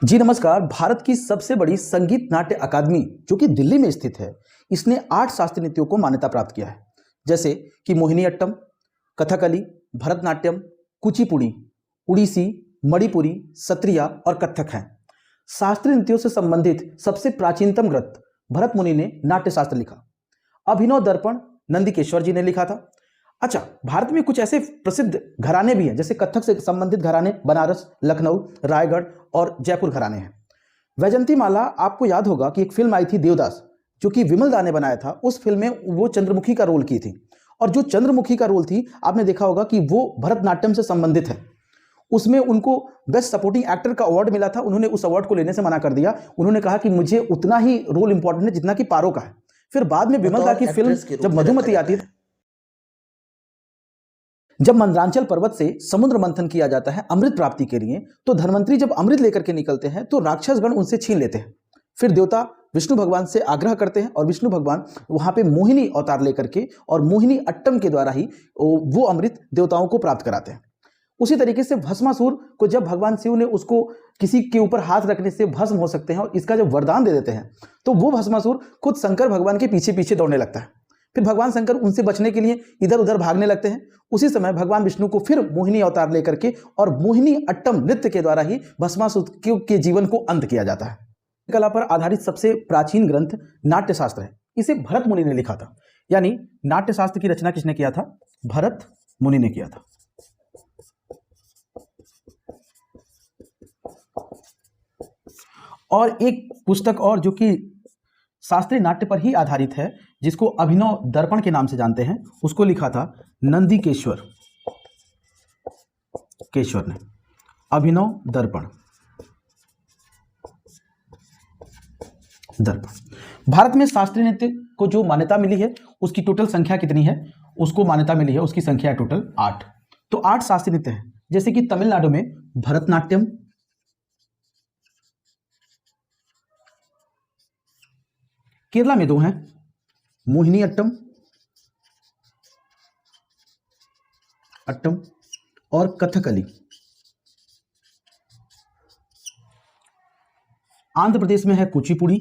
जी नमस्कार। भारत की सबसे बड़ी संगीत नाट्य अकादमी जो कि दिल्ली में स्थित है, इसने 8 शास्त्रीय नृत्यों को मान्यता प्राप्त किया है, जैसे कि मोहिनीअट्टम, कथकली, भरतनाट्यम, कुचिपुड़ी, उड़ीसी, मणिपुरी, सत्रिया और कथक हैं। शास्त्रीय नृत्यों से संबंधित सबसे प्राचीनतम ग्रंथ भरत मुनि ने नाट्यशास्त्र लिखा। अभिनव दर्पण नंदिकेश्वर जी ने लिखा था। अच्छा, भारत में कुछ ऐसे प्रसिद्ध घराने भी हैं, जैसे कथक से संबंधित घराने बनारस, लखनऊ, रायगढ़ और जयपुर घराने हैं। वैजंती माला, आपको याद होगा कि एक फिल्म आई थी देवदास, जो कि विमल दा ने बनाया था। उस फिल्म में वो चंद्रमुखी का रोल की थी, और जो चंद्रमुखी का रोल थी, आपने देखा होगा कि वो भरतनाट्यम से संबंधित है। उसमें उनको बेस्ट सपोर्टिंग एक्टर का अवार्ड मिला था। उन्होंने उस अवार्ड को लेने से मना कर दिया। उन्होंने कहा कि मुझे उतना ही रोल इंपॉर्टेंट है जितना कि पारो का है। फिर बाद में विमल दा की फिल्म जब मधुमती आती है, जब मंदरांचल पर्वत से समुद्र मंथन किया जाता है अमृत प्राप्ति के लिए, तो धनवंतरी जब अमृत लेकर के निकलते हैं तो राक्षसगण उनसे छीन लेते हैं। फिर देवता विष्णु भगवान से आग्रह करते हैं और विष्णु भगवान वहां पे मोहिनी अवतार लेकर के और मोहिनी अट्टम के द्वारा ही वो अमृत देवताओं को प्राप्त कराते हैं। उसी तरीके से भस्मासुर को जब भगवान शिव ने उसको किसी के ऊपर हाथ रखने से भस्म हो सकते हैं और इसका जब वरदान दे देते हैं, तो वो भस्मासुर खुद शंकर भगवान के पीछे पीछे दौड़ने लगता है। फिर भगवान शंकर उनसे बचने के लिए इधर उधर भागने लगते हैं। उसी समय भगवान विष्णु को फिर मोहिनी अवतार लेकर के और मोहिनी अट्टम नृत्य के द्वारा ही भस्मासुर के जीवन को अंत किया जाता है। कला पर आधारित सबसे प्राचीन ग्रंथ नाट्यशास्त्र है। इसे भरत मुनि ने लिखा था। यानी नाट्यशास्त्र की रचना किसने किया था? भरत मुनि ने किया था। और एक पुस्तक और जो कि शास्त्रीय नाट्य पर ही आधारित है, जिसको अभिनव दर्पण के नाम से जानते हैं, उसको लिखा था नंदिकेश्वर ने। अभिनव दर्पण। भारत में शास्त्रीय नृत्य को जो मान्यता मिली है उसकी टोटल संख्या कितनी है? उसको मान्यता मिली है, उसकी संख्या है टोटल 8। तो 8 शास्त्रीय नृत्य हैं, जैसे कि तमिलनाडु में भरतनाट्यम, केरला में 2 हैं, मोहिनीअट्टम और कथकली। आंध्र प्रदेश में है कुचिपुड़ी,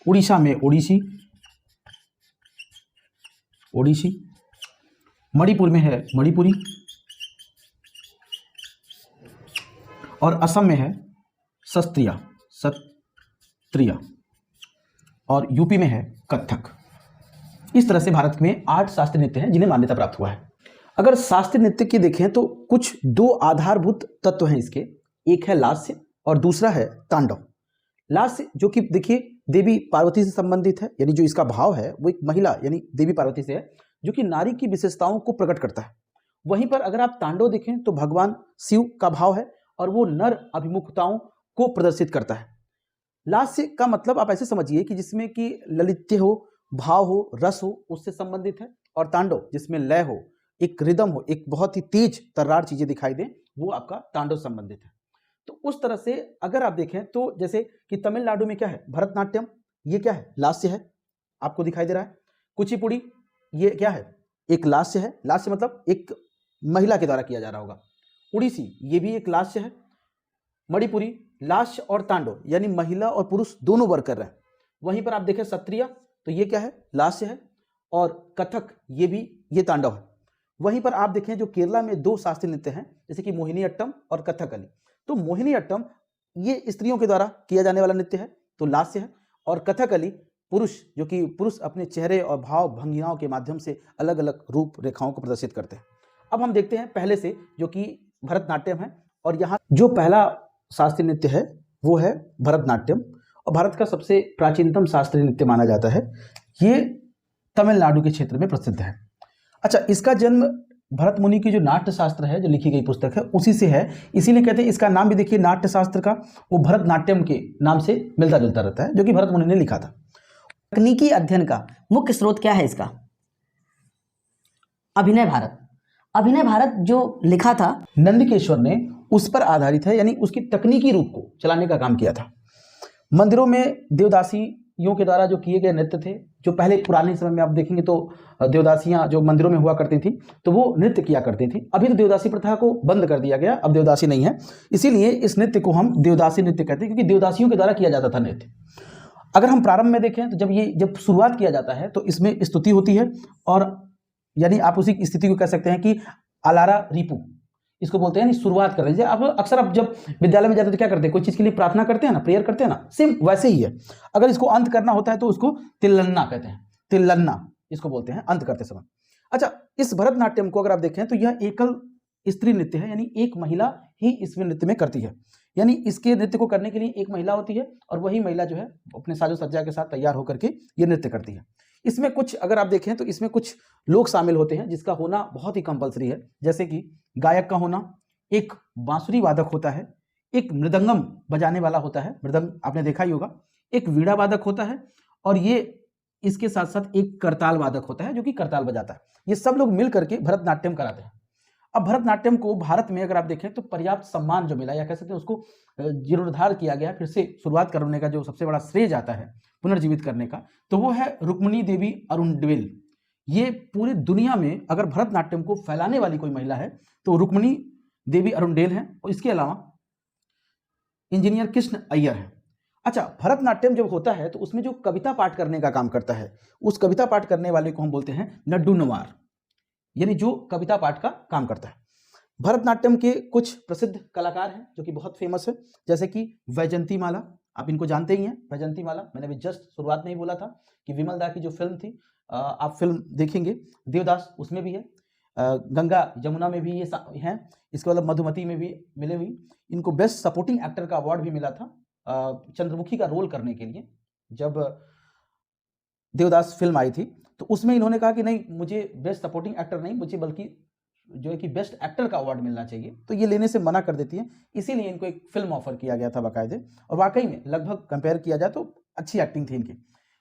उड़ीसा में ओडिसी, मणिपुर में है मणिपुरी, और असम में है सत्रिया, और यूपी में है कथक। इस तरह से भारत में 8 शास्त्रीय नृत्य हैं जिन्हें मान्यता प्राप्त हुआ है। अगर शास्त्रीय नृत्य की देखें तो कुछ 2 आधारभूत तत्व हैं इसके। एक है लास्य और दूसरा है तांडव। लास्य जो कि देखिए देवी पार्वती से संबंधित है, यानी जो इसका भाव है वो एक महिला यानी देवी पार्वती से है, जो कि नारी की विशेषताओं को प्रकट करता है। वहीं पर अगर आप तांडव देखें तो भगवान शिव का भाव है और वो नर अभिमुखताओं को प्रदर्शित करता है। लास्य का मतलब आप ऐसे समझिए कि जिसमें कि ललित्य हो, भाव हो, रस हो, उससे संबंधित है। और तांडव जिसमें लय हो, एक रिदम हो, एक बहुत ही तेज तर्रार चीजें दिखाई दें, वो आपका तांडव संबंधित है। तो उस तरह से अगर आप देखें तो जैसे कि तमिलनाडु में क्या है? भरतनाट्यम, ये क्या है? लास्य है, आपको दिखाई दे रहा है। कुचिपुड़ी, ये क्या है? एक लास्य है। लास्य मतलब एक महिला के द्वारा किया जा रहा होगा। उड़ीसी, ये भी एक लास्य है। मणिपुरी, लास्य और तांडव यानी महिला और पुरुष दोनों वर्क कर रहे हैं। वहीं पर आप देखें सत्रिया, तो ये क्या है? लास्य है। और कथक, ये तांडव है। वहीं पर आप देखें जो केरला में 2 शास्त्रीय नृत्य हैं, जैसे कि मोहिनीअट्टम और कथकली। तो मोहिनीअट्टम ये स्त्रियों के द्वारा किया जाने वाला नृत्य है, तो लास्य है। और कथकली पुरुष, जो कि पुरुष अपने चेहरे और भाव भंगिमाओं के माध्यम से अलग अलग रूप रेखाओं को प्रदर्शित करते हैं। अब हम देखते हैं पहले से, जो कि भरतनाट्यम है। और यहाँ जो पहला शास्त्रीय नृत्य है वो है भरतनाट्यम, और भारत का सबसे प्राचीनतम शास्त्रीय नृत्य माना जाता है। ये तमिलनाडु के क्षेत्र में प्रसिद्ध है। अच्छा, इसका जन्म भरत मुनि की जो नाट्यशास्त्र है, जो लिखी गई पुस्तक है, उसी से है। इसीलिए कहते हैं इसका नाम भी देखिए नाट्यशास्त्र का वो भरतनाट्यम के नाम से मिलता जुलता रहता है, जो कि भरत मुनि ने लिखा था। तकनीकी अध्ययन का मुख्य स्रोत क्या है इसका? अभिनय भारत जो लिखा था नंदिकेश्वर ने, उस पर आधारित है, यानी उसकी तकनीकी रूप को चलाने का काम किया था। मंदिरों में देवदासी देवदासियों के द्वारा जो किए गए नृत्य थे, जो पहले पुराने समय में आप देखेंगे तो देवदासियां जो मंदिरों में हुआ करती थी तो वो नृत्य किया करती थी। अभी तो देवदासी प्रथा को बंद कर दिया गया, अब देवदासी नहीं है, इसीलिए इस नृत्य को हम देवदासी नृत्य कहते हैं, क्योंकि देवदासियों के द्वारा किया जाता था नृत्य। अगर हम प्रारंभ में देखें तो जब शुरुआत किया जाता है तो इसमें स्तुति होती है, और यानी आप उसी स्थिति को कह सकते हैं कि अलारा रिपू इसको बोलते हैं, शुरुआत कर लीजिए। आप अक्सर आप जब विद्यालय में जाते हैं तो क्या करते हैं, कोई चीज के लिए प्रार्थना करते हैं ना, प्रेयर करते हैं ना, सेम वैसे ही है। अगर इसको अंत करना होता है तो उसको तिल्लन्ना कहते हैं, तिल्लन्ना इसको बोलते हैं अंत करते समय। अच्छा, इस भरतनाट्यम को अगर आप देखें तो यह एकल स्त्री नृत्य है, यानी एक महिला ही इसमें नृत्य में करती है, यानी इसके नृत्य को करने के लिए एक महिला होती है और वही महिला जो है अपने साजो सज्जा के साथ तैयार होकर के ये नृत्य करती है। इसमें कुछ अगर आप देखें तो इसमें कुछ लोग शामिल होते हैं जिसका होना बहुत ही कंपलसरी है, जैसे कि गायक का होना, एक बांसुरी वादक होता है, एक मृदंगम बजाने वाला होता है, मृदंग आपने देखा ही होगा, एक वीणा वादक होता है, और ये इसके साथ साथ एक करताल वादक होता है जो कि करताल बजाता है। ये सब लोग मिल करके भरतनाट्यम कराते हैं। अब भरतनाट्यम को भारत में अगर आप देखें तो पर्याप्त सम्मान जो मिला, या कह सकते हैं उसको जीर्णोद्धार किया गया, फिर से शुरुआत करने का जो सबसे बड़ा श्रेय जाता है पुनर्जीवित करने का, तो वो है रुक्मिणी देवी अरुणडेल। ये पूरी दुनिया में अगर भरतनाट्यम को फैलाने वाली कोई महिला है तो रुक्मिणी देवी अरुणडेल है, और इसके अलावा इंजीनियर कृष्ण अय्यर है। अच्छा, भरतनाट्यम जब होता है तो उसमें जो कविता पाठ करने का काम करता है, उस कविता पाठ करने वाले को हम बोलते हैं नड्डू नवार, यानी जो कविता पाठ का काम करता है। भरतनाट्यम के कुछ प्रसिद्ध कलाकार हैं जो कि बहुत फेमस है, जैसे कि वैजंती माला, आप इनको जानते ही हैं। वैजंती माला मैंने अभी जस्ट शुरुआत में ही बोला था कि विमल दा की जो फिल्म थी, आप फिल्म देखेंगे देवदास, उसमें भी है, गंगा जमुना में भी ये हैं, इसके बाद मधुमती में भी मिले हुई। इनको बेस्ट सपोर्टिंग एक्टर का अवार्ड भी मिला था चंद्रमुखी का रोल करने के लिए। जब देवदास फिल्म आई थी तो उसमें इन्होंने कहा कि नहीं, मुझे बेस्ट सपोर्टिंग एक्टर नहीं, मुझे बल्कि जो है कि बेस्ट एक्टर का अवार्ड मिलना चाहिए, तो ये लेने से मना कर देती है, इसीलिए इनको एक फिल्म ऑफर किया गया था बाकायदे, और वाकई में लगभग कंपेयर किया जाए तो अच्छी एक्टिंग थी इनकी।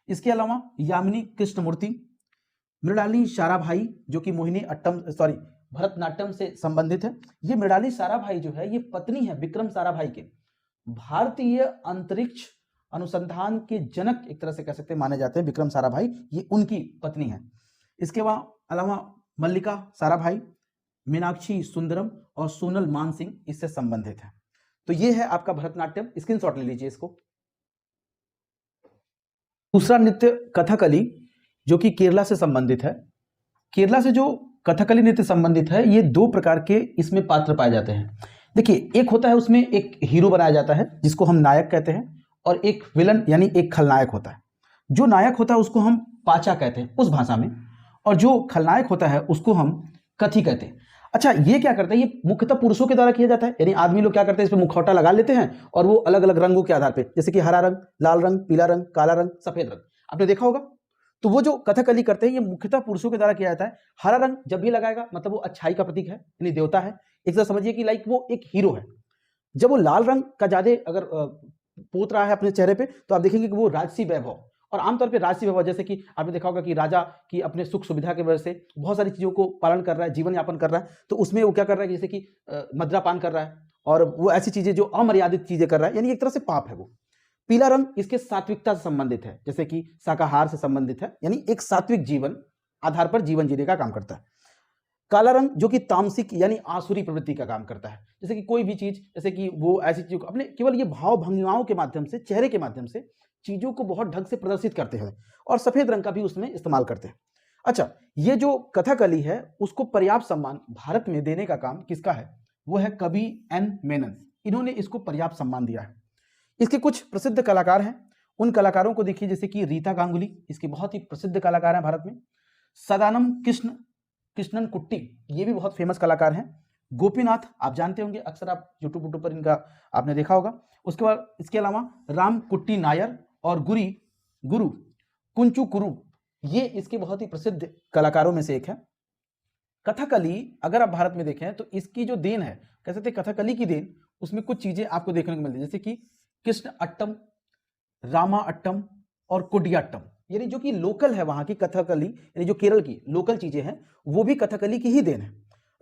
इसके अलावा यामिनी कृष्णमूर्ति, मृणाली साराभाई जो कि मोहिनी अट्टम भरतनाट्यम से संबंधित है। ये मृणाली साराभाई जो है ये पत्नी है विक्रम साराभाई के, भारतीय अंतरिक्ष अनुसंधान के जनक एक तरह से कह सकते हैं माने जाते हैं विक्रम साराभाई, ये उनकी पत्नी है। इसके अलावा मल्लिका साराभाई, मीनाक्षी सुंदरम और सोनल मानसिंह इससे संबंधित है। तो ये है आपका भरतनाट्यम, स्क्रीनशॉट ले लीजिए इसको। दूसरा नृत्य कथकली जो कि केरला से संबंधित है। केरला से जो कथकली नृत्य संबंधित है, ये दो प्रकार के इसमें पात्र पाए जाते हैं। देखिए, एक होता है उसमें एक हीरो बनाया जाता है जिसको हम नायक कहते हैं, और एक विलन यानी एक खलनायक होता है। जो नायक होता है उसको हम पाचा कहते हैं उस भाषा में, और जो खलनायक होता है उसको हम कथी कहते हैं। अच्छा, ये क्या करता है, ये मुख्यतः पुरुषों के द्वारा किया जाता है, यानी आदमी लोग क्या करते हैं, इस पर मुखौटा लगा लेते हैं और वो अलग अलग रंगों के आधार पे, जैसे कि हरा रंग, लाल रंग, पीला रंग, काला रंग, सफेद रंग, आपने देखा होगा। तो वो जो कथकली करते हैं ये मुख्यतः पुरुषों के द्वारा किया जाता है। हरा रंग जब भी लगाएगा मतलब वो अच्छाई का प्रतीक है, यानी देवता है, एक तरह समझिए कि लाइक वो एक हीरो है। जब वो लाल रंग का ज्यादा अगर पोत रहा है अपने चेहरे पे तो आप देखेंगे कि वो राजसी वैभव, और आमतौर पे राजसी वैभव, जैसे कि आपने देखा होगा कि राजा की अपने सुख सुविधा की वजह से बहुत सारी चीजों को पालन कर रहा है, जीवन यापन कर रहा है, तो उसमें वो क्या कर रहा है, जैसे कि मदिरापान कर रहा है और वो ऐसी चीजें जो अमर्यादित चीजें कर रहा है, यानी एक तरह से पाप है वो। पीला रंग इसके सात्विकता से संबंधित है, जैसे कि शाकाहार से संबंधित है, यानी एक सात्विक जीवन आधार पर जीवन जीने का काम करता है। काला रंग जो कि तामसिक यानी आसुरी प्रवृत्ति का काम करता है, जैसे कि कोई भी चीज, जैसे कि वो ऐसी चीजों को अपने केवल ये भाव भंगिमाओं के माध्यम से, चेहरे के माध्यम से चीजों को बहुत ढंग से प्रदर्शित करते हैं, और सफेद रंग का भी उसमें इस्तेमाल करते हैं। अच्छा, ये जो कथकली है उसको पर्याप्त सम्मान भारत में देने का काम किसका है, वो है कवि एन मेनन, इन्होंने इसको पर्याप्त सम्मान दिया है। इसके कुछ प्रसिद्ध कलाकार हैं, उन कलाकारों को देखिए, जैसे कि रीता गांगुली इसके बहुत ही प्रसिद्ध कलाकार हैं भारत में। सदानम कृष्णन कुट्टी ये भी बहुत फेमस कलाकार हैं। गोपीनाथ आप जानते होंगे, अक्सर आप यूट्यूब पर इनका आपने देखा होगा। उसके बाद इसके अलावा राम कुट्टी नायर और गुरु कुंचू कुरु, ये इसके बहुत ही प्रसिद्ध कलाकारों में से एक है। कथकली अगर आप भारत में देखें तो इसकी जो देन है, कह सकते हैं कथकली की देन, उसमें कुछ चीजें आपको देखने को मिलती है, जैसे कि कृष्ण अट्टम, रामा अट्टम और कुडियाट्टम, यानी जो कि लोकल है वहां की कथकली, यानी जो केरल की लोकल चीजें हैं वो भी कथकली की ही देन है।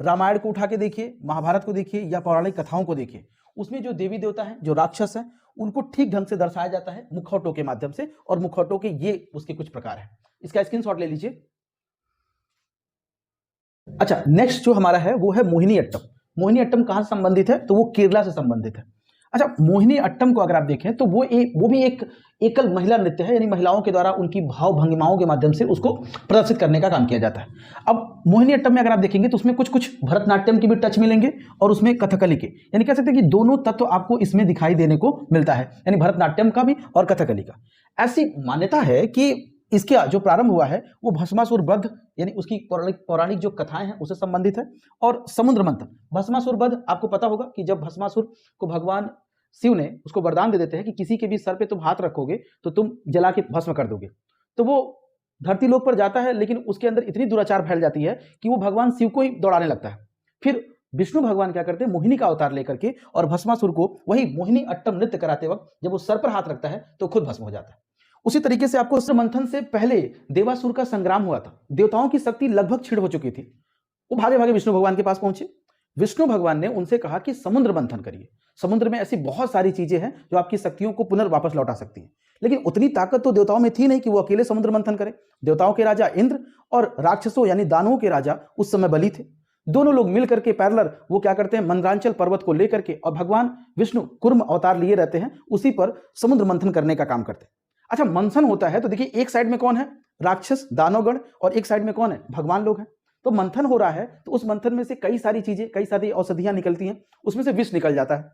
रामायण को उठा के देखिए, महाभारत को देखिए या पौराणिक कथाओं को देखिए, उसमें जो देवी देवता हैं, जो राक्षस हैं, उनको ठीक ढंग से दर्शाया जाता है मुखौटों के माध्यम से, और मुखौटों के ये उसके कुछ प्रकार हैं। इसका स्क्रीनशॉट ले लीजिए। अच्छा, नेक्स्ट जो हमारा है वो है मोहिनी अट्टम। मोहिनी अट्टम कहां से संबंधित है? तो वो केरला से संबंधित है। अच्छा, मोहिनी अट्टम को अगर आप देखें तो वो भी एक एकल महिला नृत्य है, यानी महिलाओं के द्वारा उनकी भाव भंगिमाओं के माध्यम से उसको प्रदर्शित करने का काम किया जाता है। अब मोहिनी अट्टम में अगर आप देखेंगे तो उसमें कुछ कुछ भरतनाट्यम की भी टच मिलेंगे और उसमें कथकली के, यानी कह सकते हैं कि दोनों तत्व आपको इसमें दिखाई देने को मिलता है, यानी भरतनाट्यम का भी और कथकली का। ऐसी मान्यता है कि इसका जो प्रारंभ हुआ है वो भस्मासुर वध, यानी उसकी पौराणिक जो कथाएं हैं उससे संबंधित है। और समुद्र मंथन, भस्मासुर वध आपको पता होगा कि जब भस्मासुर को भगवान शिव ने उसको वरदान दे देते हैं कि किसी के भी सर पे तुम हाथ रखोगे तो तुम जला के भस्म कर दोगे, तो वो धरती लोक पर जाता है, लेकिन उसके अंदर इतनी दुराचार फैल जाती है कि वो भगवान शिव को ही दौड़ाने लगता है। फिर विष्णु भगवान क्या करते हैं, मोहिनी का अवतार लेकर के और भस्मासुर को वही मोहिनी अट्टम नृत्य कराते वक्त जब वो सर पर हाथ रखता है तो खुद भस्म हो जाता है। उसी तरीके से आपको मंथन से पहले देवासुर का संग्राम हुआ था, देवताओं की शक्ति लगभग क्षीण हो चुकी थी। वो भागे भागे विष्णु भगवान के पास पहुंचे। विष्णु भगवान ने उनसे कहा कि समुद्र मंथन करिए, समुद्र में ऐसी बहुत सारी चीजें हैं जो आपकी शक्तियों को पुनर्वापस लौटा सकती हैं। लेकिन उतनी ताकत तो देवताओं में थी नहीं कि वो अकेले समुद्र मंथन करें। देवताओं के राजा इंद्र और राक्षसों यानी दानवों के राजा उस समय बलि थे। दोनों लोग मिलकर के पैरेलल वो क्या करते हैं, मंदरांचल पर्वत को लेकर के, और भगवान विष्णु कुर्म अवतार लिए रहते हैं, उसी पर समुद्र मंथन करने का काम करते हैं। अच्छा, मंथन होता है तो देखिए एक साइड में कौन है, राक्षस दानवगण, और एक साइड में कौन है, भगवान लोग हैं। तो मंथन हो रहा है तो उस मंथन में से कई सारी चीजें, कई सारी औषधियां निकलती हैं, उसमें से विष निकल जाता है।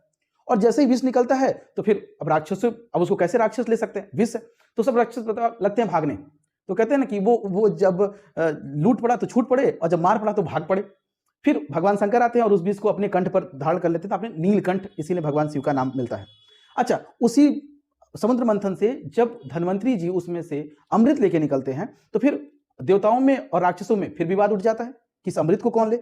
और जैसे ही विष निकलता है तो फिर अब राक्षस, अब उसको कैसे राक्षस ले सकते हैं, विष है, तो सब राक्षस लगते हैं भागने। तो कहते हैं ना कि वो जब लूट पड़ा तो छूट पड़े, और जब मार पड़ा तो भाग पड़े। फिर भगवान शंकर आते हैं और उस विष को अपने कंठ पर धारण कर लेते हैं, तो अपने नीलकंठ, इसीलिए भगवान शिव का नाम मिलता है। अच्छा, उसी समुद्र मंथन से जब धन्वंतरी जी उसमें से अमृत लेके निकलते हैं तो फिर देवताओं में और राक्षसों में फिर विवाद उठ जाता है कि इस अमृत को कौन ले।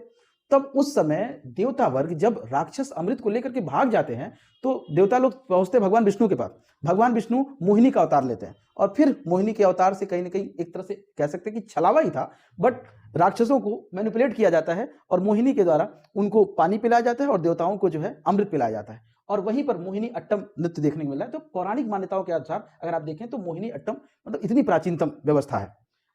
तब उस समय देवता वर्ग जब राक्षस अमृत को लेकर के भाग जाते हैं तो देवता लोग पहुंचते भगवान विष्णु के पास। भगवान विष्णु मोहिनी का अवतार लेते हैं और फिर मोहिनी के अवतार से कहीं ना कहीं एक तरह से कह सकते हैं कि छलावा ही था, बट राक्षसों को मैनिपुलेट किया जाता है और मोहिनी के द्वारा उनको पानी पिलाया जाता है और देवताओं को जो है अमृत पिलाया जाता है। और वहीं पर मोहिनी अट्टम नृत्य देखने को मिला है। तो पौराणिक मान्यताओं के अनुसार अगर आप देखें तो मोहिनी अट्टम मतलब इतनी प्राचीनतम व्यवस्था है।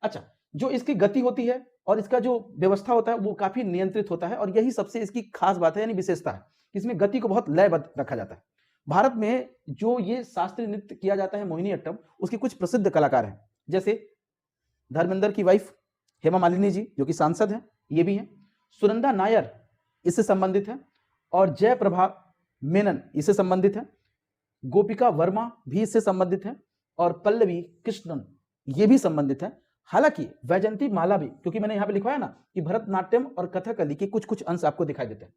अच्छा, जो इसकी गति होती है और इसका जो व्यवस्था होता है वो काफी नियंत्रित होता है, और यही सबसे इसकी खास बात है, यानी विशेषता है। इसमें गति को बहुत लयबद्ध रखा जाता है। भारत में जो ये शास्त्रीय नृत्य किया जाता है मोहिनी अट्टम, उसके कुछ प्रसिद्ध कलाकार हैं, जैसे धर्मेंद्र की वाइफ हेमा मालिनी जी जो कि सांसद हैं, ये भी हैं। सुनंदा नायर इससे संबंधित है, और जयप्रभा मेनन इससे संबंधित है। गोपिका वर्मा भी इससे संबंधित है, और पल्लवी कृष्णन ये भी संबंधित है। हालांकि वैजंती माला भी, क्योंकि मैंने यहाँ पे लिखवाया ना कि भरतनाट्यम और कथकली के कुछ कुछ अंश आपको दिखाई देते हैं।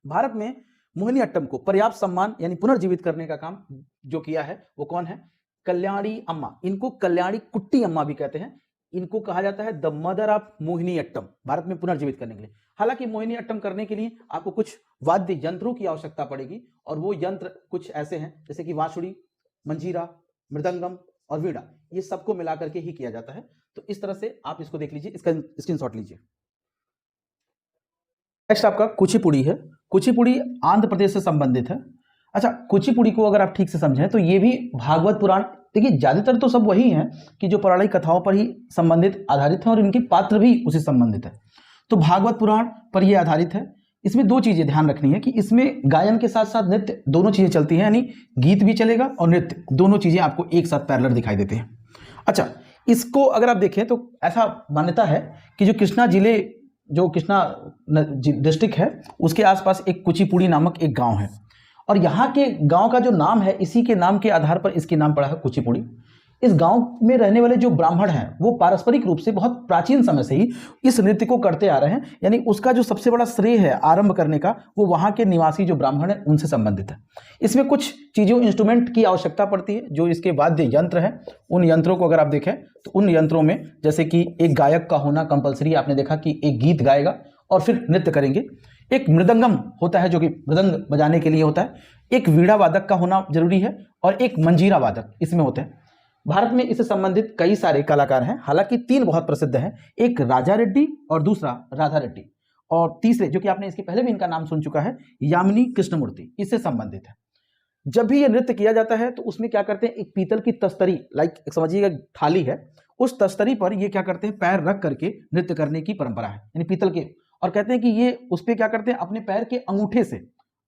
भारत में मोहिनी अट्टम को पर्याप्त सम्मान यानी पुनर्जीवित करने का काम जो किया है वो कौन है, कल्याणी अम्मा। इनको कल्याणी कुट्टी अम्मा भी कहते हैं। इनको कहा जाता है the mother of Mohiniyattam, Bharat में पुनर्जीवित करने के लिए। हालांकि मोहिनी अट्टम करने के लिए आपको कुछ वाद्य यंत्रों की आवश्यकता पड़ेगी, और वो यंत्र कुछ ऐसे हैं जैसे कि बांसुरी, मंजीरा, मृदंगम और वीणा, ये सबको मिलाकर के ही किया जाता है। तो इस तरह से आप इसको देख लीजिए, इसका स्क्रीनशॉट लीजिए। नेक्स्ट आपका कुचिपुड़ी है। कुचिपुड़ी आंध्र प्रदेश से संबंधित है। अच्छा, कुचिपुड़ी को अगर आप ठीक से समझें तो ये भी भागवत पुराण, देखिए ज्यादातर तो सब वही हैं कि जो पौराणिक कथाओं पर ही संबंधित आधारित है, और इनके पात्र भी उसी संबंधित है। तो भागवत पुराण पर यह आधारित है। इसमें दो चीजें ध्यान रखनी है कि इसमें गायन के साथ साथ नृत्य दोनों चीजें चलती हैं, यानी गीत भी चलेगा और नृत्य, दोनों चीजें आपको एक साथ पैरेलल दिखाई देते हैं। अच्छा, इसको अगर आप देखें तो ऐसा मान्यता है कि जो कृष्णा जिले, जो कृष्णा डिस्ट्रिक्ट है, उसके आसपास एक कुचिपुड़ी नामक एक गांव है, और यहाँ के गांव का जो नाम है, इसी के नाम के आधार पर इसके नाम पड़ा है कुचिपुड़ी। इस गांव में रहने वाले जो ब्राह्मण हैं वो पारस्परिक रूप से बहुत प्राचीन समय से ही इस नृत्य को करते आ रहे हैं, यानी उसका जो सबसे बड़ा श्रेय है आरंभ करने का वो वहाँ के निवासी जो ब्राह्मण हैं उनसे संबंधित है। इसमें कुछ चीज़ों, इंस्ट्रूमेंट की आवश्यकता पड़ती है, जो इसके वाद्य यंत्र हैं उन यंत्रों को अगर आप देखें तो उन यंत्रों में जैसे कि एक गायक का होना कंपलसरी, आपने देखा कि एक गीत गाएगा और फिर नृत्य करेंगे। एक मृदंगम होता है जो कि मृदंग बजाने के लिए होता है। एक वीणा वादक का होना जरूरी है, और एक मंजीरा वादक इसमें होते हैं। भारत में इससे संबंधित कई सारे कलाकार हैं, हालांकि तीन बहुत प्रसिद्ध हैं, एक राजा रेड्डी और दूसरा राधा रेड्डी, और तीसरे जो कि आपने इसके पहले भी इनका नाम सुन चुका है, यामिनी कृष्णमूर्ति, इससे संबंधित है। जब भी ये नृत्य किया जाता है तो उसमें क्या करते हैं, एक पीतल की तस्तरी, लाइक समझिएगा थाली है, उस तस्तरी पर ये क्या करते हैं, पैर रख करके नृत्य करने की परंपरा है, यानी पीतल के। और कहते हैं कि ये उस पर क्या करते हैं, अपने पैर के अंगूठे से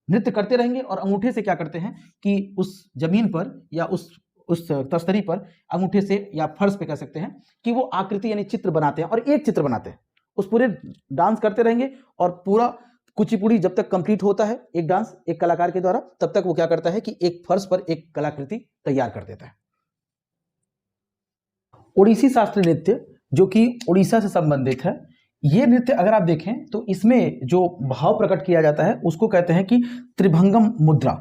नृत्य करते रहेंगे और अंगूठे से क्या करते हैं कि उस जमीन पर या उस तस्तरी पर अंगूठे से या फर्श पे कह सकते हैं कि वो आकृति यानी चित्र बनाते हैं और एक चित्र बनाते हैं। उस पूरे डांस करते रहेंगे और पूरा कुचिपुड़ी जब तक कंप्लीट होता है एक डांस एक कलाकार के द्वारा, तब तक वो क्या करता है कि एक फर्श पर एक कलाकृति तैयार कर देता है। ओडिसी शास्त्रीय नृत्य जो कि उड़ीसा से संबंधित है, ये नृत्य अगर आप देखें तो इसमें जो भाव प्रकट किया जाता है उसको कहते हैं कि त्रिभंगम मुद्रा।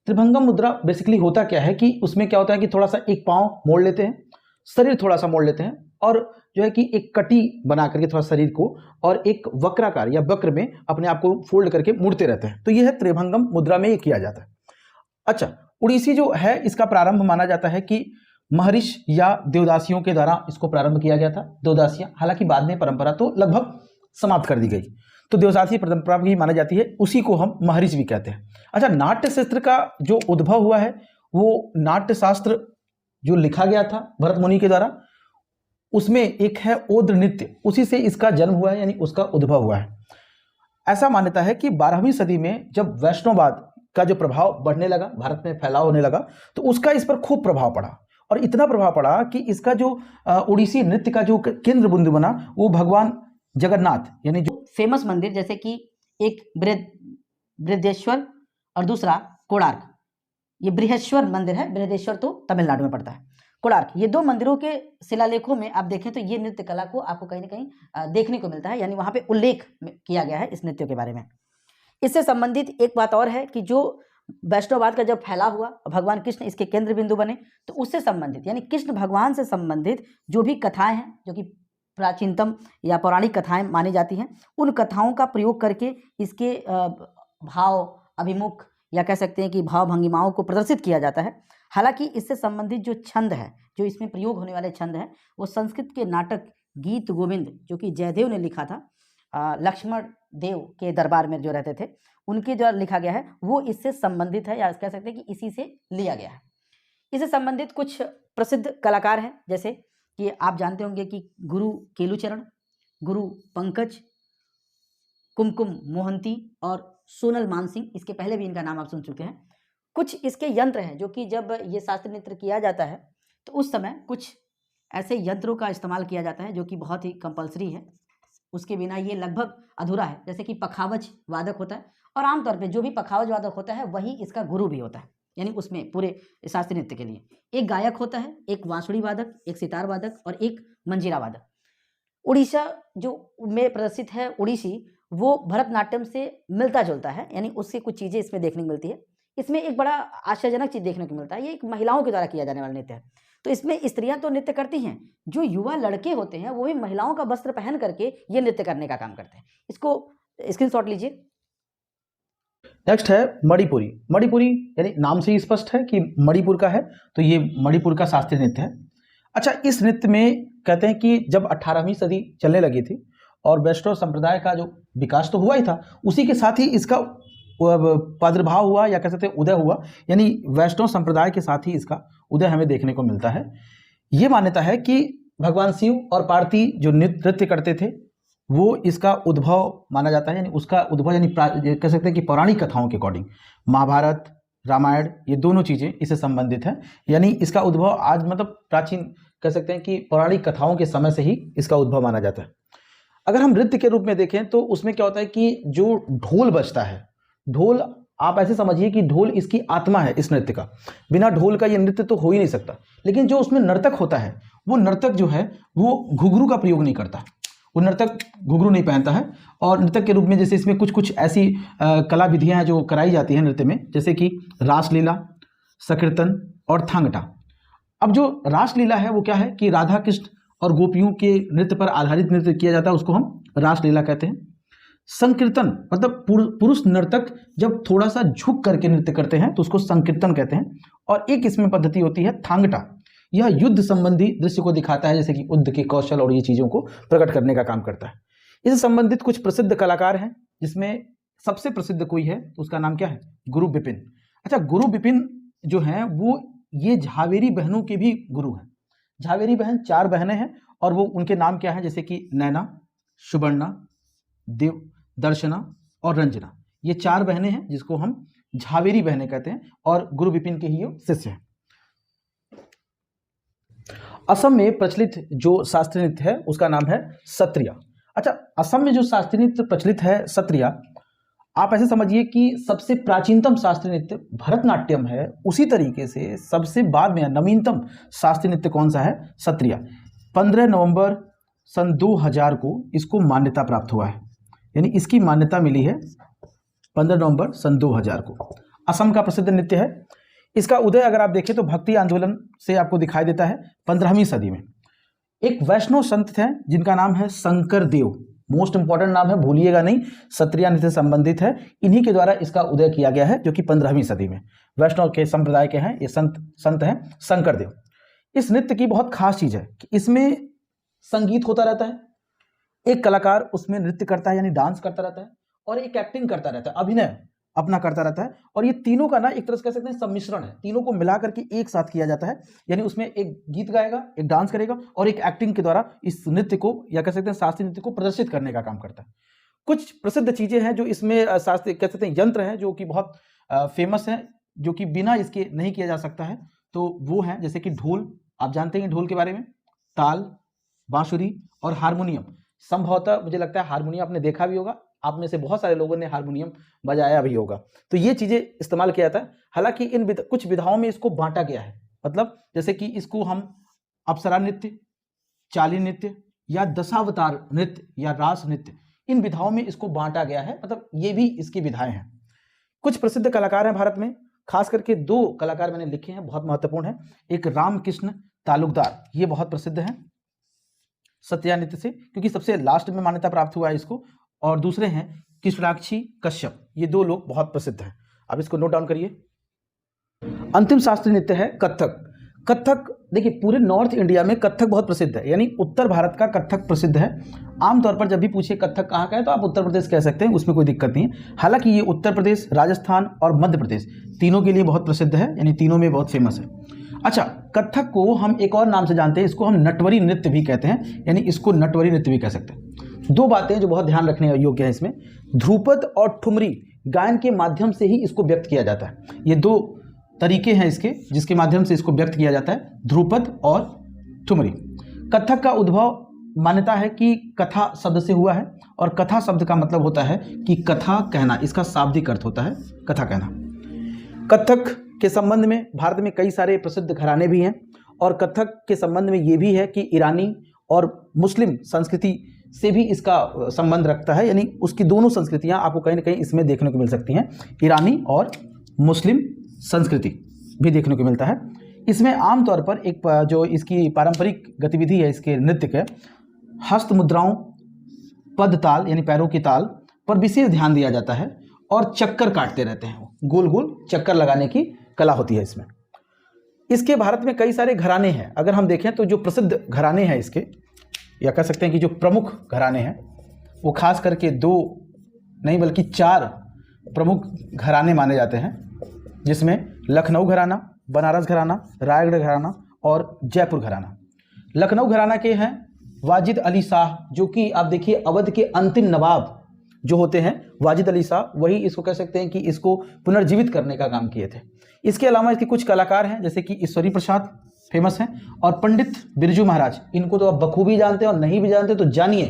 त्रिभंगम मुद्रा बेसिकली होता क्या है कि उसमें क्या होता है कि थोड़ा सा एक पांव मोड़ लेते हैं, शरीर थोड़ा सा मोड़ लेते हैं और जो है कि एक कटी बना करके थोड़ा शरीर को और एक वक्राकार या वक्र में अपने आप को फोल्ड करके मुड़ते रहते हैं। तो यह है त्रिभंगम मुद्रा में ये किया जाता है। अच्छा, उड़ीसी जो है इसका प्रारंभ माना जाता है कि महर्षि या देवदासियों के द्वारा इसको प्रारंभ किया गया था। देवदासियां, हालांकि बाद में परंपरा तो लगभग समाप्त कर दी गई, तो देवदासी परंपरा भी मानी जाती है, उसी को हम महर्षि भी कहते हैं। अच्छा, नाट्य शास्त्र का जो उद्भव हुआ है वो नाट्य शास्त्र जो लिखा गया था भरत मुनि के द्वारा, उसमें एक है ओद्र नृत्य, उसी से इसका जन्म हुआ है, यानी उसका उद्भव हुआ है। ऐसा मान्यता है कि 12वीं सदी में जब वैष्णववाद का जो प्रभाव बढ़ने लगा, भारत में फैलाव होने लगा, तो उसका इस पर खूब प्रभाव पड़ा और इतना प्रभाव पड़ा कि इसका जो ओडिसी नृत्य का जो केंद्र बिंदु बना वो भगवान जगन्नाथ, यानी जो फेमस मंदिर जैसे कि एक बृहदेश्वर और दूसरा कोणार्क, ये बृहदेश्वर मंदिर है, बृहदेश्वर तो तमिलनाडु में पड़ता है, कोणार्क, ये दो मंदिरों के शिलालेखों में आप देखें तो ये नृत्य कला को आपको कहीं ना कहीं देखने को मिलता है, यानी वहाँ पे उल्लेख किया गया है इस नृत्य के बारे में। इससे संबंधित एक बात और है कि जो वैष्णववाद का जब फैलाव हुआ, भगवान कृष्ण इसके केंद्र बिंदु बने, तो उससे संबंधित यानी कृष्ण भगवान से संबंधित जो भी कथाएं हैं, जो कि प्राचीनतम या पौराणिक कथाएं मानी जाती हैं, उन कथाओं का प्रयोग करके इसके भाव अभिमुख या कह सकते हैं कि भाव भंगिमाओं को प्रदर्शित किया जाता है। हालांकि इससे संबंधित जो छंद है, जो इसमें प्रयोग होने वाले छंद हैं, वो संस्कृत के नाटक गीत गोविंद जो कि जयदेव ने लिखा था, लक्ष्मण देव के दरबार में जो रहते थे उनके द्वारा लिखा गया है, वो इससे संबंधित है या कह सकते हैं कि इसी से लिया गया है। इससे संबंधित कुछ प्रसिद्ध कलाकार हैं, जैसे कि आप जानते होंगे कि गुरु केलुचरण, गुरु पंकज, कुमकुम मोहंती और सोनल मानसिंह, इसके पहले भी इनका नाम आप सुन चुके हैं। कुछ इसके यंत्र हैं जो कि जब ये शास्त्रीय नृत्य किया जाता है तो उस समय कुछ ऐसे यंत्रों का इस्तेमाल किया जाता है जो कि बहुत ही कंपलसरी है, उसके बिना ये लगभग अधूरा है। जैसे कि पखावज वादक होता है और आमतौर पे जो भी पखावज वादक होता है वही इसका गुरु भी होता है, यानी उसमें पूरे शास्त्रीय नृत्य के लिए एक गायक होता है, एक बांसुरी वादक, एक सितार वादक और एक मंजीरा वादक। उड़ीसा जो में प्रदर्शित है उड़ीसी, वो भरतनाट्यम से मिलता जुलता है, यानी उससे कुछ चीज़ें इसमें देखने को मिलती है। इसमें एक बड़ा आश्चर्यजनक चीज़ देखने को मिलता है, ये एक महिलाओं के द्वारा किया जाने वाला नृत्य है। तो इसमें स्त्रियां तो नृत्य करती हैं, जो युवा लड़के होते हैं वो भी महिलाओं का वस्त्र पहन करके ये नृत्य करने का काम करते हैं। इसको स्क्रीनशॉट लीजिए। नेक्स्ट है मणिपुरी। मणिपुरी यानी नाम से ही स्पष्ट है कि मणिपुर का है, तो ये मणिपुर का शास्त्रीय नृत्य है। अच्छा, इस नृत्य में कहते हैं कि जब 18वीं सदी चलने लगी थी और वैष्णव संप्रदाय का जो विकास तो हुआ ही था, उसी के साथ ही इसका प्रादुर्भाव हुआ या कह सकते हैं उदय हुआ, यानी वैष्णव संप्रदाय के साथ ही इसका उदय हमें देखने को मिलता है। ये मान्यता है कि भगवान शिव और पार्वती जो नृत्य करते थे वो इसका उद्भव माना जाता है, यानी उसका उद्भव यानी कह सकते हैं कि पौराणिक कथाओं के अकॉर्डिंग महाभारत रामायण ये दोनों चीज़ें इससे संबंधित हैं, यानी इसका उद्भव आज मतलब प्राचीन कह सकते हैं कि पौराणिक कथाओं के समय से ही इसका उद्भव माना जाता है। अगर हम नृत्य के रूप में देखें तो उसमें क्या होता है कि जो ढोल बजता है, ढोल आप ऐसे समझिए कि ढोल इसकी आत्मा है इस नृत्य का, बिना ढोल का ये नृत्य तो हो ही नहीं सकता। लेकिन जो उसमें नर्तक होता है वो नर्तक जो है वो घुघरू का प्रयोग नहीं करता, वो नर्तक घुघरू नहीं पहनता है। और नृतक के रूप में जैसे इसमें कुछ कुछ ऐसी कला विधियाँ हैं जो कराई जाती हैं नृत्य में, जैसे कि रासलीला, संकीर्तन और थांगटा। अब जो रासलीला है वो क्या है कि राधा कृष्ण और गोपियों के नृत्य पर आधारित नृत्य किया जाता है, उसको हम रासलीला कहते हैं। संकीर्तन मतलब पुरुष नर्तक जब थोड़ा सा झुक करके नृत्य करते हैं तो उसको संकीर्तन कहते हैं। और एक इसमें पद्धति होती है थांगटा, यह युद्ध संबंधी दृश्य को दिखाता है, जैसे कि युद्ध के कौशल और ये चीज़ों को प्रकट करने का काम करता है। इससे संबंधित कुछ प्रसिद्ध कलाकार हैं, जिसमें सबसे प्रसिद्ध कोई है तो उसका नाम क्या है, गुरु बिपिन। अच्छा, गुरु बिपिन जो हैं वो ये झावेरी बहनों के भी गुरु हैं। झावेरी बहन 4 बहनें हैं और वो उनके नाम क्या हैं, जैसे कि नैना, सुवर्णा, देव, दर्शना और रंजना। ये 4 बहनें हैं जिसको हम झावेरी बहनें कहते हैं और गुरु बिपिन के ही ये शिष्य हैं। असम में प्रचलित जो शास्त्रीय नृत्य है उसका नाम है सत्रिया। अच्छा, असम में जो शास्त्रीय नृत्य प्रचलित है सत्रिया, आप ऐसे समझिए कि सबसे प्राचीनतम शास्त्रीय नृत्य भरतनाट्यम है, उसी तरीके से सबसे बाद में नवीनतम शास्त्रीय नृत्य कौन सा है, सत्रिया। 15 नवंबर सन 2000 को इसको मान्यता प्राप्त हुआ है, यानी इसकी मान्यता मिली है 15 नवंबर सन 2000 को। असम का प्रसिद्ध नृत्य है। इसका उदय अगर आप देखें तो भक्ति आंदोलन से आपको दिखाई देता है 15वीं सदी में। एक वैष्णव संत हैं जिनका नाम है शंकर देव, मोस्ट इंपॉर्टेंट नाम है, भूलिएगा नहीं, सत्रिया नृत्य से संबंधित है। इन्हीं के द्वारा इसका उदय किया गया है, जो कि 15वीं सदी में वैष्णव के संप्रदाय के हैं। ये संत हैं शंकर देव। इस नृत्य की बहुत खास चीज है कि इसमें संगीत होता रहता है, एक कलाकार उसमें नृत्य करता है यानी डांस करता रहता है, और एक एक्टिंग करता रहता है, अभिनय अपना करता रहता है। और ये तीनों का ना एक तरह से कह सकते हैं सम्मिश्रण है, तीनों को मिला करके एक साथ किया जाता है। यानी उसमें एक गीत गाएगा, एक डांस करेगा और एक एक्टिंग के द्वारा इस नृत्य को या कह सकते हैं शास्त्रीय नृत्य को प्रदर्शित करने का काम करता है। कुछ प्रसिद्ध चीजें हैं जो इसमें शास्त्रीय कह सकते हैं यंत्र हैं जो कि बहुत फेमस हैं, जो कि बिना इसके नहीं किया जा सकता है। तो वो हैं जैसे कि ढोल, आप जानते हैं ढोल के बारे में, ताल, बांसुरी और हारमोनियम। संभवतः मुझे लगता है हारमोनियम आपने देखा भी होगा, आप में से बहुत सारे लोगों ने हारमोनियम बजाया भी होगा। तो ये चीजें इस्तेमाल किया जाता है। हालांकि इन कुछ विधाओं में इसको बांटा गया है, मतलब जैसे कि इसको हम अप्सरा नृत्य, चाली नृत्य या दशावतार नृत्य या रास नृत्य, इन विधाओं में इसको बांटा गया है, मतलब ये भी इसकी विधाएं हैं। कुछ प्रसिद्ध कलाकार हैं भारत में, खास करके 2 कलाकार मैंने लिखे हैं, बहुत महत्वपूर्ण है। एक रामकृष्ण तालुकदार, ये बहुत प्रसिद्ध हैं सत्रिया नृत्य से, क्योंकि सबसे लास्ट में मान्यता प्राप्त हुआ है इसको। और दूसरे हैं कृष्णाक्षी कश्यप, ये 2 लोग बहुत प्रसिद्ध हैं, आप इसको नोट डाउन करिए। अंतिम शास्त्रीय नृत्य है कथक। कथक देखिए, पूरे नॉर्थ इंडिया में कथक बहुत प्रसिद्ध है, यानी उत्तर भारत का कथक प्रसिद्ध है। आमतौर पर जब भी पूछे कथक कहाँ का है तो आप उत्तर प्रदेश कह सकते हैं, उसमें कोई दिक्कत नहीं है। हालांकि ये उत्तर प्रदेश, राजस्थान और मध्य प्रदेश तीनों के लिए बहुत प्रसिद्ध है, यानी तीनों में बहुत फेमस है। अच्छा, कथक को हम एक और नाम से जानते हैं, इसको हम नटवरी नृत्य भी कहते हैं, यानी इसको नटवरी नृत्य भी कह सकते हैं। 2 बातें जो बहुत ध्यान रखने योग्य है इसमें, ध्रुपद और ठुमरी गायन के माध्यम से ही इसको व्यक्त किया जाता है। ये 2 तरीके हैं इसके जिसके माध्यम से इसको व्यक्त किया जाता है, ध्रुपद और ठुमरी। कथक का उद्भव मान्यता है कि कथा शब्द से हुआ है, और कथा शब्द का मतलब होता है कि कथा कहना, इसका शाब्दिक अर्थ होता है कथा कहना। कथक के संबंध में भारत में कई सारे प्रसिद्ध घराने भी हैं, और कथक के संबंध में ये भी है कि ईरानी और मुस्लिम संस्कृति से भी इसका संबंध रखता है, यानी उसकी दोनों संस्कृतियां आपको कहीं ना कहीं इसमें देखने को मिल सकती हैं, ईरानी और मुस्लिम संस्कृति भी देखने को मिलता है। इसमें आमतौर पर एक जो इसकी पारंपरिक गतिविधि है इसके नृत्य के, हस्त मुद्राओं, पद ताल यानी पैरों की ताल पर विशेष ध्यान दिया जाता है, और चक्कर काटते रहते हैं, गोल गोल चक्कर लगाने की कला होती है इसमें। इसके भारत में कई सारे घराने हैं, अगर हम देखें तो जो प्रसिद्ध घराने हैं इसके, या कह सकते हैं कि जो प्रमुख घराने हैं, वो खास करके 2 नहीं बल्कि 4 प्रमुख घराने माने जाते हैं, जिसमें लखनऊ घराना, बनारस घराना, रायगढ़ घराना और जयपुर घराना। लखनऊ घराना के हैं वाजिद अली शाह, जो कि आप देखिए अवध के अंतिम नवाब जो होते हैं वाजिद अली शाह, वही इसको कह सकते हैं कि इसको पुनर्जीवित करने का काम किए थे। इसके अलावा इसके कुछ कलाकार हैं जैसे कि ईश्वरी प्रसाद फेमस हैं, और पंडित बिरजू महाराज, इनको तो आप बखूबी जानते हैं, और नहीं भी जानते तो जानिए,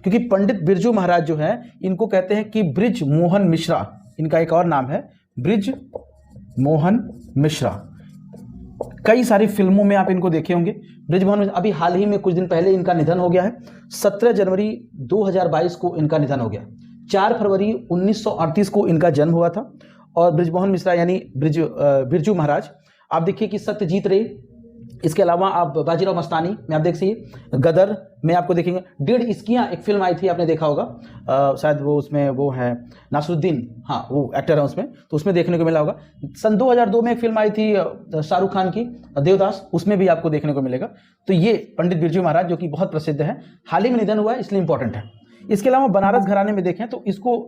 क्योंकि पंडित बिरजू महाराज जो है इनको कहते हैं कि ब्रिज मोहन मिश्रा, इनका एक और नाम है ब्रिज मोहन मिश्रा। कई सारी फिल्मों में आप इनको देखे होंगे। ब्रिजमोहन मिश्रा, अभी हाल ही में कुछ दिन पहले इनका निधन हो गया है, 17 जनवरी 2022 को इनका निधन हो गया। 4 फरवरी 1938 को इनका जन्म हुआ था। और ब्रिजमोहन मिश्रा यानी बिरजू महाराज, आप देखिए कि सत्यजीत रे, इसके अलावा आप बाजीराव मस्तानी में आप देख सकिए, गदर में आपको देखेंगे, 1.5 इश्कियाँ एक फिल्म आई थी, आपने देखा होगा, शायद वो उसमें वो है नासरुद्दीन, हाँ वो एक्टर है उसमें, तो उसमें देखने को मिला होगा। सन 2002 में एक फिल्म आई थी शाहरुख खान की, देवदास, उसमें भी आपको देखने को मिलेगा। तो ये पंडित बिरजू महाराज जो कि बहुत प्रसिद्ध है, हाल ही में निधन हुआ है इसलिए इंपॉर्टेंट है। इसके अलावा बनारस घराने में देखें तो इसको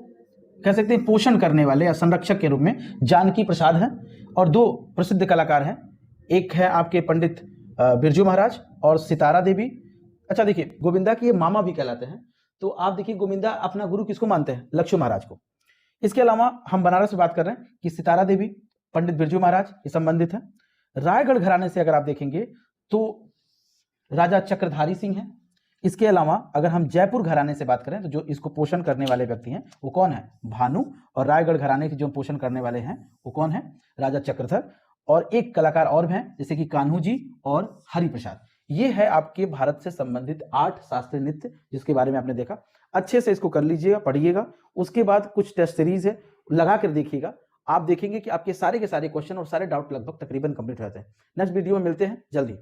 कह सकते हैं पोषण करने वाले या संरक्षक के रूप में जानकी प्रसाद हैं, और दो प्रसिद्ध कलाकार हैं, एक है आपके पंडित बिरजू महाराज और सितारा देवी। अच्छा देखिए, गोविंदा के ये मामा भी कहलाते हैं। तो आप देखिए, गोविंदा अपना गुरु किसको मानते हैं? लक्ष्मण महाराज को। इसके अलावा हम बनारस से बात कर रहे हैं कि सितारा देवी, पंडित बिरजू महाराज ये संबंधित है। रायगढ़ घराने से अगर आप देखेंगे तो राजा चक्रधारी सिंह हैं। इसके अलावा अगर हम जयपुर घराने से बात करें तो जो इसको पोषण करने वाले व्यक्ति हैं वो कौन है? भानु। और रायगढ़ घराने के जो पोषण करने वाले हैं वो कौन है? राजा चक्रधर। और एक कलाकार और भी हैं जैसे कि कान्हू जी और हरिप्रसाद। ये है आपके भारत से संबंधित 8 शास्त्रीय नृत्य जिसके बारे में आपने देखा। अच्छे से इसको कर लीजिएगा, पढ़िएगा। उसके बाद कुछ टेस्ट सीरीज है, लगा कर देखिएगा। आप देखेंगे कि आपके सारे के सारे क्वेश्चन और सारे डाउट लगभग तकरीबन कंप्लीट हो जाते हैं। नेक्स्ट वीडियो में मिलते हैं जल्दी।